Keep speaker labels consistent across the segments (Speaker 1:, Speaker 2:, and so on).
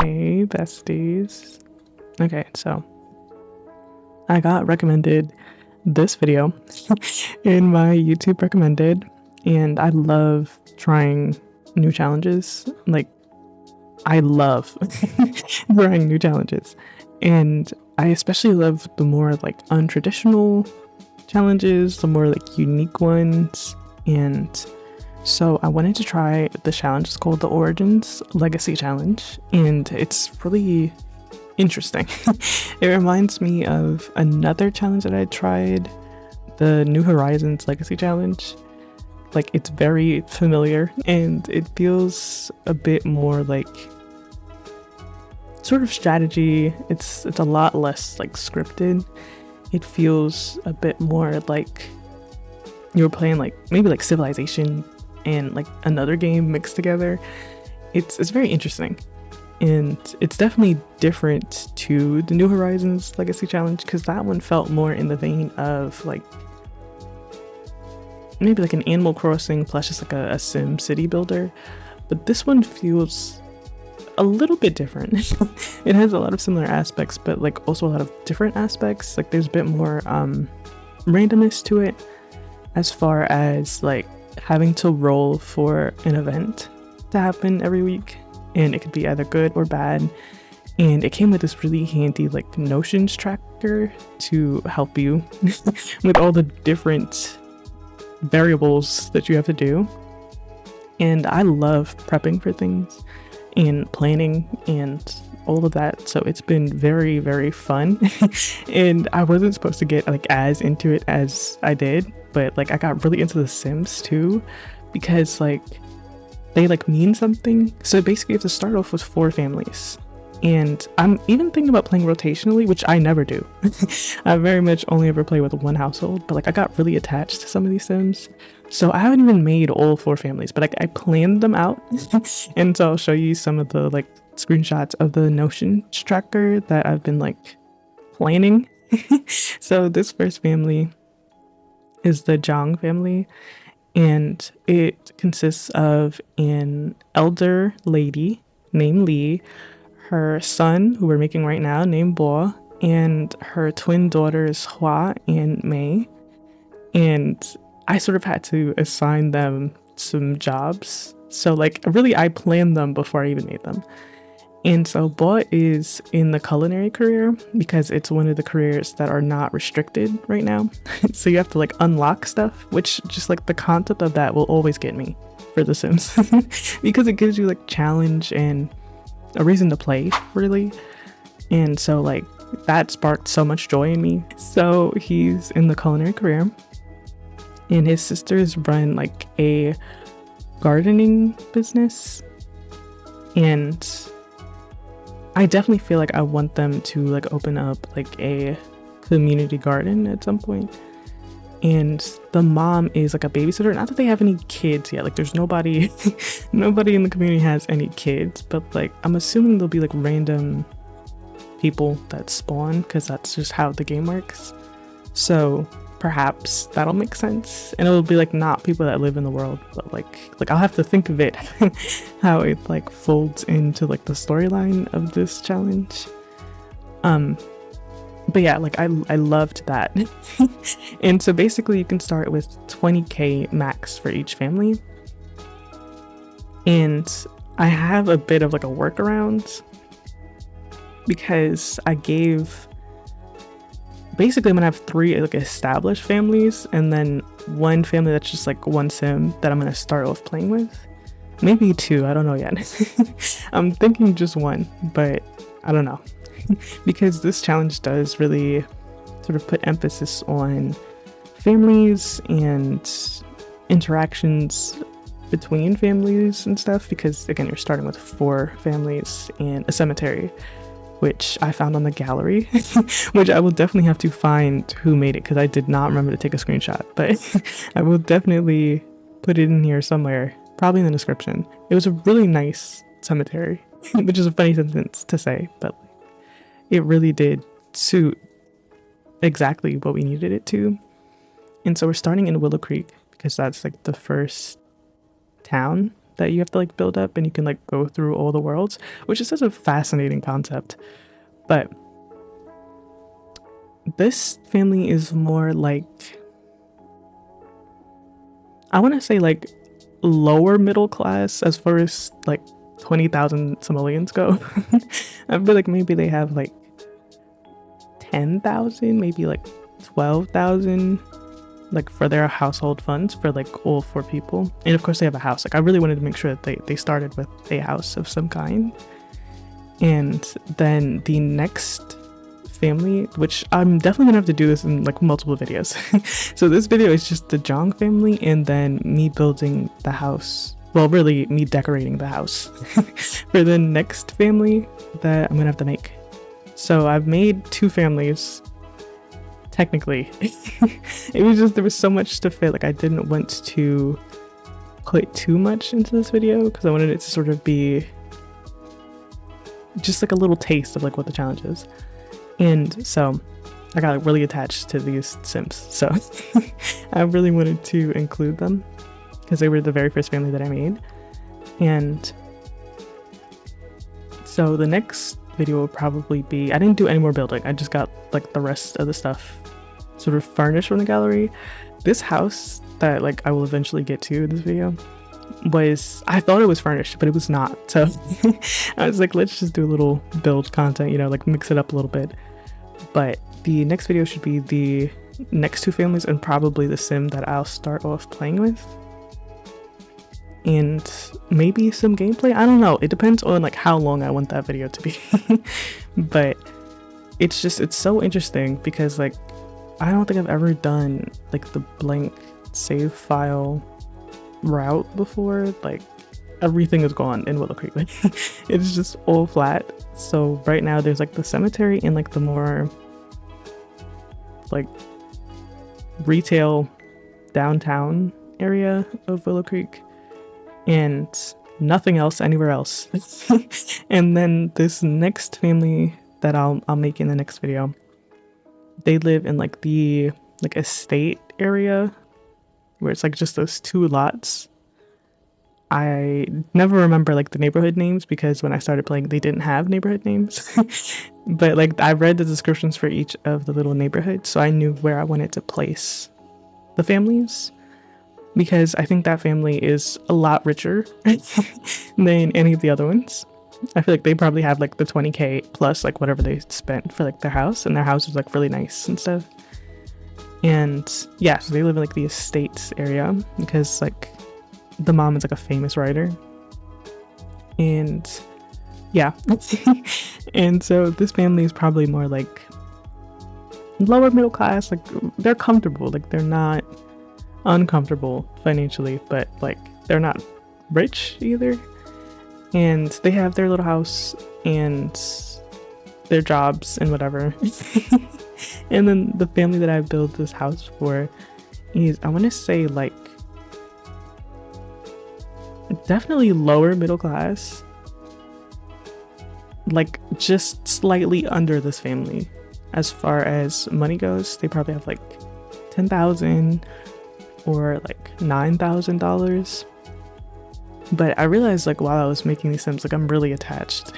Speaker 1: Hey, besties. Okay, so I got recommended this video in my YouTube recommended, and I love trying new challenges. Like, I love trying new challenges. And I especially love the more like untraditional challenges, the more like unique ones. And so I wanted to try the challenge. It's called the Origins Legacy Challenge, and it's really interesting. It reminds me of another challenge that I tried, the New Horizons Legacy Challenge. Like, it's very familiar and it feels a bit more like sort of strategy. It's a lot less like scripted. It feels a bit more like you were playing like maybe like Civilization and like another game mixed together. It's very interesting. And it's definitely different to the New Horizons Legacy Challenge, because that one felt more in the vein of like maybe like an Animal Crossing plus just like a Sim city builder. But this one feels a little bit different. It has a lot of similar aspects, but like also a lot of different aspects. Like there's a bit more randomness to it, as far as like having to roll for an event to happen every week, and it could be either good or bad. And it came with this really handy like notions tracker to help you with all the different variables that you have to do. And I love prepping for things and planning and all of that, so it's been very, very fun. And I wasn't supposed to get like as into it as I did, but like I got really into the Sims too, because like they like mean something. So basically you have to start off with 4 families, and I'm even thinking about playing rotationally, which I never do. I very much only ever play with one household, but like I got really attached to some of these Sims, so I haven't even made all 4 families, but like I planned them out. And so I'll show you some of the like screenshots of the notion tracker that I've been like planning. So this first family is the Zhang family, and it consists of an elder lady named Lee, her son, who we're making right now, named Bo, and her twin daughters Hua and Mei. And I sort of had to assign them some jobs. So like really I planned them before I even made them. And so Bo is in the culinary career because it's one of the careers that are not restricted right now. So you have to like unlock stuff, which just like the concept of that will always get me for The Sims. Because it gives you like challenge and a reason to play, really. And so like that sparked so much joy in me. So he's in the culinary career, and his sisters run like a gardening business, and I definitely feel like I want them to like open up like a community garden at some point. And the mom is like a babysitter. Not that they have any kids yet. Like there's nobody nobody in the community has any kids, but like I'm assuming there'll be like random people that spawn, because that's just how the game works. So perhaps that'll make sense, and it'll be like not people that live in the world, but like I'll have to think of it how it like folds into like the storyline of this challenge. But yeah, like I loved that. And so basically you can start with 20k max for each family, and I have a bit of like a workaround, because I gave basically I'm gonna have 3 like established families, and then one family that's just like one sim that I'm gonna start off playing with. Maybe 2, I don't know yet. I'm thinking just 1, but I don't know. Because this challenge does really sort of put emphasis on families and interactions between families and stuff, because again, you're starting with 4 families and a cemetery, which I found on the gallery, which I will definitely have to find who made it, because I did not remember to take a screenshot, but I will definitely put it in here somewhere, probably in the description. It was a really nice cemetery, which is a funny sentence to say, but it really did suit exactly what we needed it to. And so we're starting in Willow Creek, because that's like the first town that you have to like build up, and you can like go through all the worlds, which is such a fascinating concept. But this family is more like, I want to say like lower middle class as far as like 20,000 simoleons go. I feel like maybe they have like 10,000, maybe like 12,000, like for their household funds for like all four people. And of course they have a house. Like I really wanted to make sure that they started with a house of some kind. And then the next family, which I'm definitely gonna have to do this in like multiple videos. So this video is just the Zhang family, and then me building the house. Well, really me decorating the house for the next family that I'm gonna have to make. So I've made two families technically. It was just, there was so much to fit. Like I didn't want to put too much into this video because I wanted it to sort of be just like a little taste of like what the challenge is. And so I got like, really attached to these Sims. So I really wanted to include them because they were the very first family that I made. And so the next video will probably be, I didn't do any more building. I just got like the rest of the stuff sort of furnished from the gallery. This house that like I will eventually get to in this video was, I thought it was furnished, but it was not. So I was like, let's just do a little build content, you know, like mix it up a little bit. But the next video should be the next two families and probably the sim that I'll start off playing with. And maybe some gameplay. I don't know. It depends on like how long I want that video to be. But it's just, it's so interesting because like I don't think I've ever done like the blank save file route before. Like everything is gone in Willow Creek. Like it's just all flat. So right now there's like the cemetery and like the more like retail downtown area of Willow Creek, and nothing else anywhere else. And then this next family that I'll make in the next video, they live in like the like estate area where it's like just those two lots. I never remember like the neighborhood names because when I started playing they didn't have neighborhood names. But like I read the descriptions for each of the little neighborhoods, so I knew where I wanted to place the families, because I think that family is a lot richer than any of the other ones. I feel like they probably have like the 20k plus like whatever they spent for like their house, and their house is like really nice and stuff. And yeah, so they live in like the estates area because like the mom is like a famous writer. And yeah. And so this family is probably more like lower middle class. Like they're comfortable, like they're not uncomfortable financially, but like they're not rich either. And they have their little house and their jobs and whatever. And then the family that I built this house for is, I want to say like definitely lower middle class, like just slightly under this family as far as money goes. They probably have like 10,000 or like $9,000. But I realized like while I was making these sims, like I'm really attached.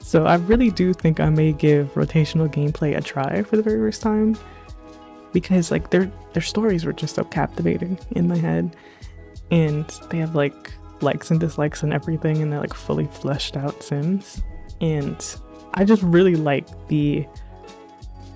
Speaker 1: So I really do think I may give rotational gameplay a try for the very first time, because like their stories were just so captivating in my head, and they have like likes and dislikes and everything, and they're like fully fleshed out sims. And I just really like the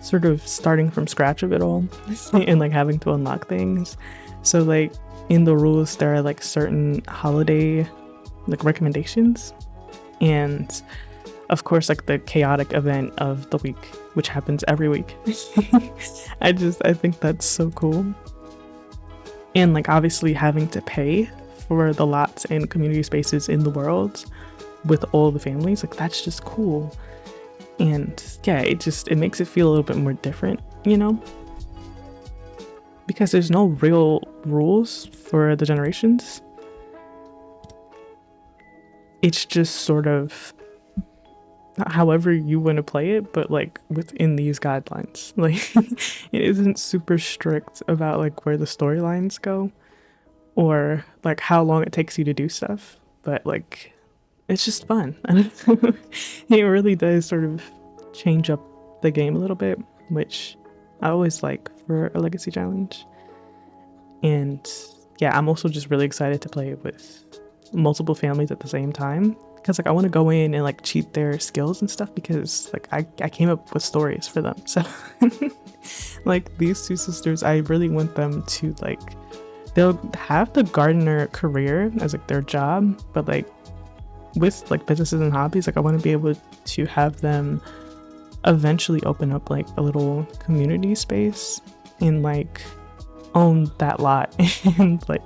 Speaker 1: sort of starting from scratch of it all and like having to unlock things. So like in the rules there are like certain holiday like recommendations, and of course like the chaotic event of the week, which happens every week. I think that's so cool. And like obviously having to pay for the lots and community spaces in the world with all the families, like that's just cool. And yeah, it makes it feel a little bit more different, you know, because there's no real rules for the generations. It's just sort of however you want to play it, but like within these guidelines. Like it isn't super strict about like where the storylines go or like how long it takes you to do stuff. but like it's just fun. It really does sort of change up the game a little bit, which I always like for a legacy challenge. And yeah, I'm also just really excited to play with multiple families at the same time because like I want to go in and like cheat their skills and stuff because like I came up with stories for them. So like these two sisters, I really want them to like they'll have the gardener career as like their job, but like with like businesses and hobbies, like I want to be able to have them eventually open up like a little community space and like own that lot and like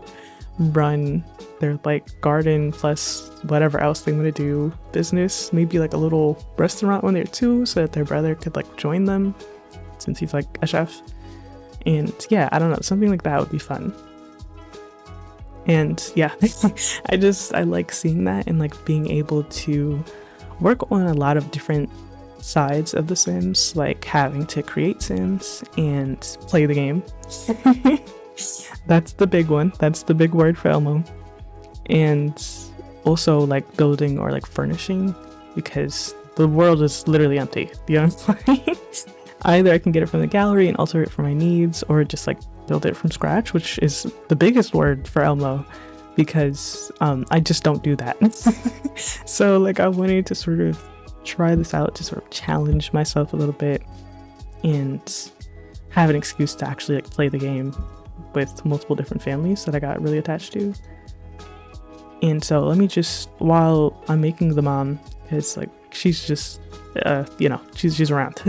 Speaker 1: run their like garden plus whatever else they want to do business, maybe like a little restaurant when they're too, so that their brother could like join them since he's like a chef. And yeah, I don't know, something like that would be fun. And yeah, I like seeing that and like being able to work on a lot of different sides of the Sims, like having to create Sims and play the game. That's the big one. That's the big word for Elmo. And also like building or like furnishing, because the world is literally empty. You know what I'm saying? Either I can get it from the gallery and alter it for my needs, or just like build it from scratch, which is the biggest word for Elmo, because I just don't do that. So like I wanted to sort of try this out to sort of challenge myself a little bit and have an excuse to actually like play the game with multiple different families that I got really attached to. And so let me just, while I'm making the mom, because like she's just she's around.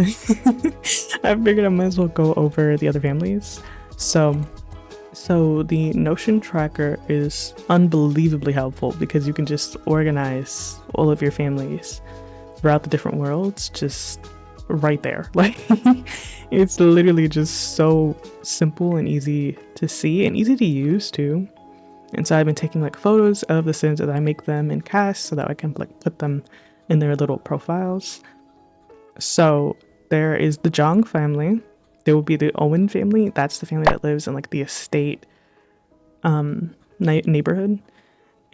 Speaker 1: I figured I might as well go over the other families. So the Notion tracker is unbelievably helpful because you can just organize all of your families throughout the different worlds just right there. Like it's literally just so simple and easy to see and easy to use too. And so I've been taking like photos of the Sims as I make them in cast so that I can like put them in their little profiles. So there is the Zhang family. There will be the Owen family. That's the family that lives in like the estate neighborhood.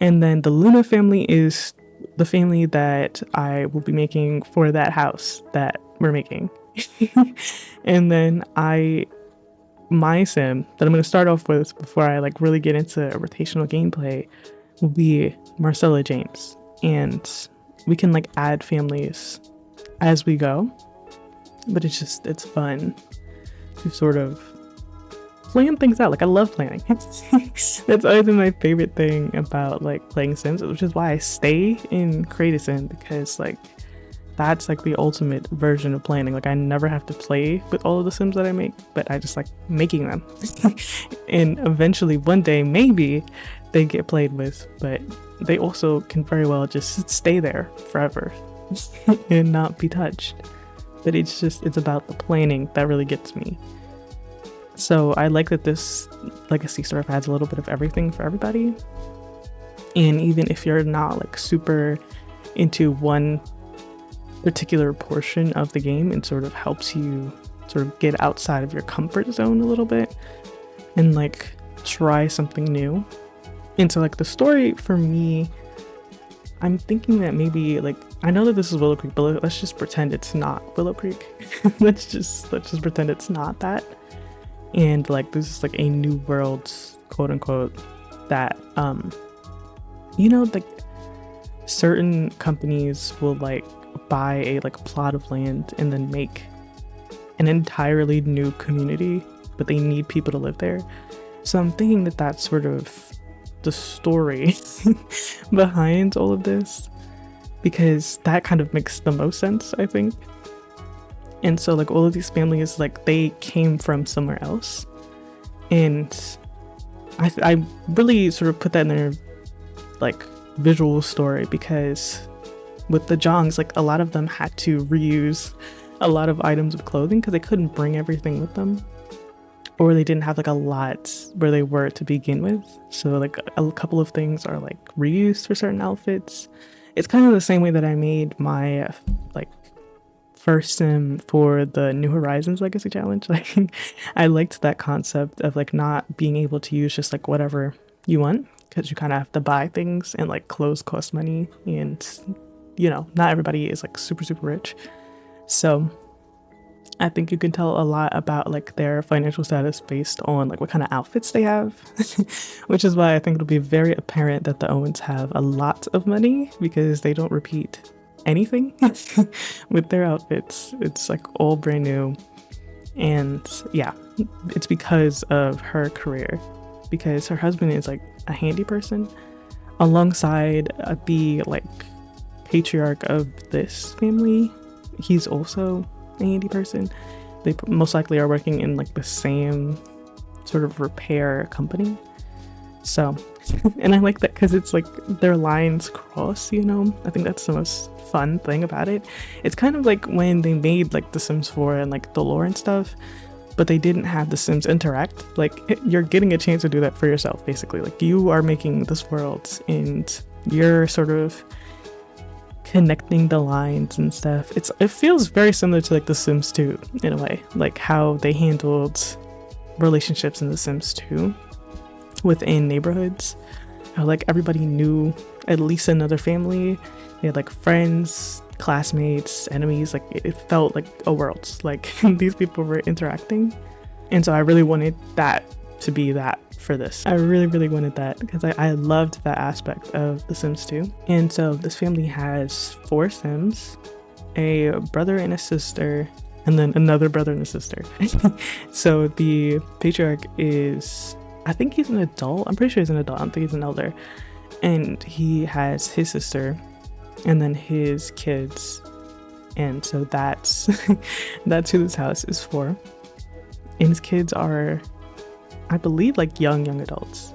Speaker 1: And then the Luna family is the family that I will be making for that house that we're making. And then my sim that I'm going to start off with before I like really get into rotational gameplay will be Marcella James. And we can like add families as we go, but it's fun to sort of plan things out. Like I love planning. That's always been my favorite thing about like playing Sims, which is why I stay in Create a Sim, because like that's like the ultimate version of planning. Like I never have to play with all of the Sims that I make, but I just like making them. And eventually one day maybe they get played with, but they also can very well just stay there forever and not be touched. But it's about the planning that really gets me. So I like that this legacy sort of has a little bit of everything for everybody. And even if you're not like super into one particular portion of the game, it sort of helps you sort of get outside of your comfort zone a little bit and like try something new. And so like the story for me, I'm thinking that maybe like, I know that this is Willow Creek, but let's just pretend it's not Willow Creek. let's just pretend it's not that. And like this is like a new world, quote unquote, that like certain companies will like buy a like plot of land and then make an entirely new community, but they need people to live there. So I'm thinking that that's sort of the story behind all of this, because that kind of makes the most sense, I think. And so like all of these families, like they came from somewhere else, and I really sort of put that in their like visual story, because with the Jongs, like a lot of them had to reuse a lot of items of clothing because they couldn't bring everything with them, or they didn't have like a lot where they were to begin with. So like a couple of things are like reused for certain outfits. It's kind of the same way that I made my like first sim for the New Horizons Legacy Challenge. Like I liked that concept of like not being able to use just like whatever you want, because you kind of have to buy things, and like clothes cost money, and not everybody is like super super rich. So I think you can tell a lot about like their financial status based on like what kind of outfits they have, which is why I think it'll be very apparent that the Owens have a lot of money because they don't repeat anything with their outfits. It's like all brand new. And yeah, it's because of her career, because her husband is like a handy person alongside the like patriarch of this family. He's also a handy person. They most likely are working in like the same sort of repair company. So, and I like that because it's like their lines cross, I think that's the most fun thing about it. It's kind of like when they made like The Sims 4 and like the lore and stuff, but they didn't have the Sims interact. Like you're getting a chance to do that for yourself, basically. Like you are making this world and you're sort of connecting the lines and stuff. It feels very similar to like The Sims 2 in a way, like how they handled relationships in The Sims 2 within neighborhoods. How like everybody knew at least another family. They had like friends, classmates, enemies. Like it felt like a world. Like these people were interacting, and so I really wanted that to be that for this. I really, really wanted that because I loved that aspect of The Sims 2. And so this family has 4 Sims, a brother and a sister, and then another brother and a sister. So the patriarch is, I think he's an adult. I'm pretty sure he's an adult. I don't think he's an elder. And he has his sister and then his kids. And so that's that's who this house is for. And his kids are, I believe, like young adults.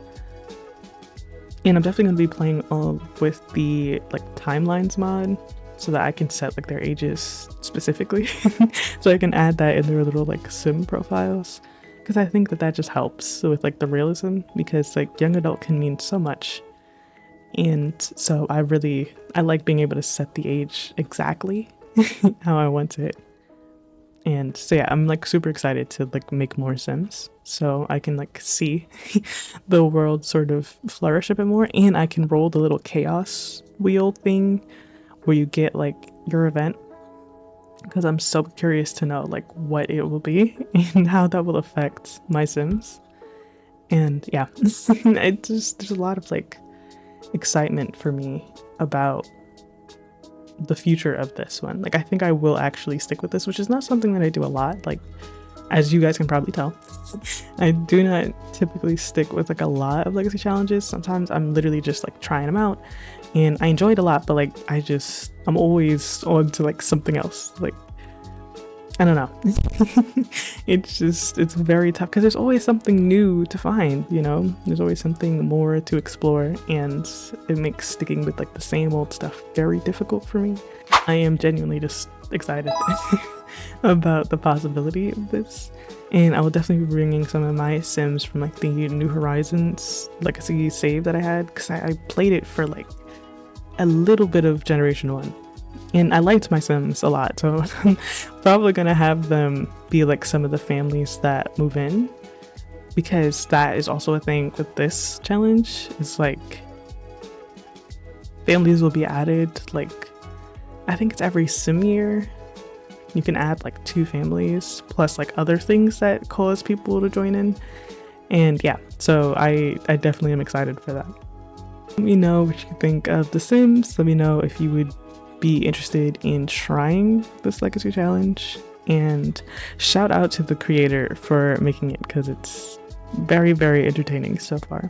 Speaker 1: And I'm definitely going to be playing with the like timelines mod so that I can set like their ages specifically. So I can add that in their little like sim profiles, because I think that just helps with like the realism, because like young adult can mean so much. And so I like being able to set the age exactly how I want it. And so yeah, I'm like super excited to like make more Sims so I can like see the world sort of flourish a bit more, and I can roll the little chaos wheel thing where you get like your event, because I'm so curious to know like what it will be and how that will affect my Sims. And yeah, there's a lot of like excitement for me about the future of this one. Like I think I will actually stick with this, which is not something that I do a lot. Like as you guys can probably tell, I do not typically stick with like a lot of legacy challenges. Sometimes I'm literally just like trying them out and I enjoy it a lot, but like I'm always on to like something else. Like I don't know. It's very tough because there's always something new to find, there's always something more to explore, and it makes sticking with like the same old stuff very difficult for me. I am genuinely just excited about the possibility of this, and I will definitely be bringing some of my Sims from like the New Horizons legacy save that I had, because I played it for like a little bit of Generation 1. And I liked my Sims a lot, so I'm probably gonna have them be like some of the families that move in, because that is also a thing with this challenge. It's like families will be added, like I think it's every sim year. You can add like 2 families plus like other things that cause people to join in. And yeah, so I definitely am excited for that. Let me know what you think of The Sims. Let me know if you would be interested in trying this legacy challenge, and shout out to the creator for making it, because it's very, very entertaining so far.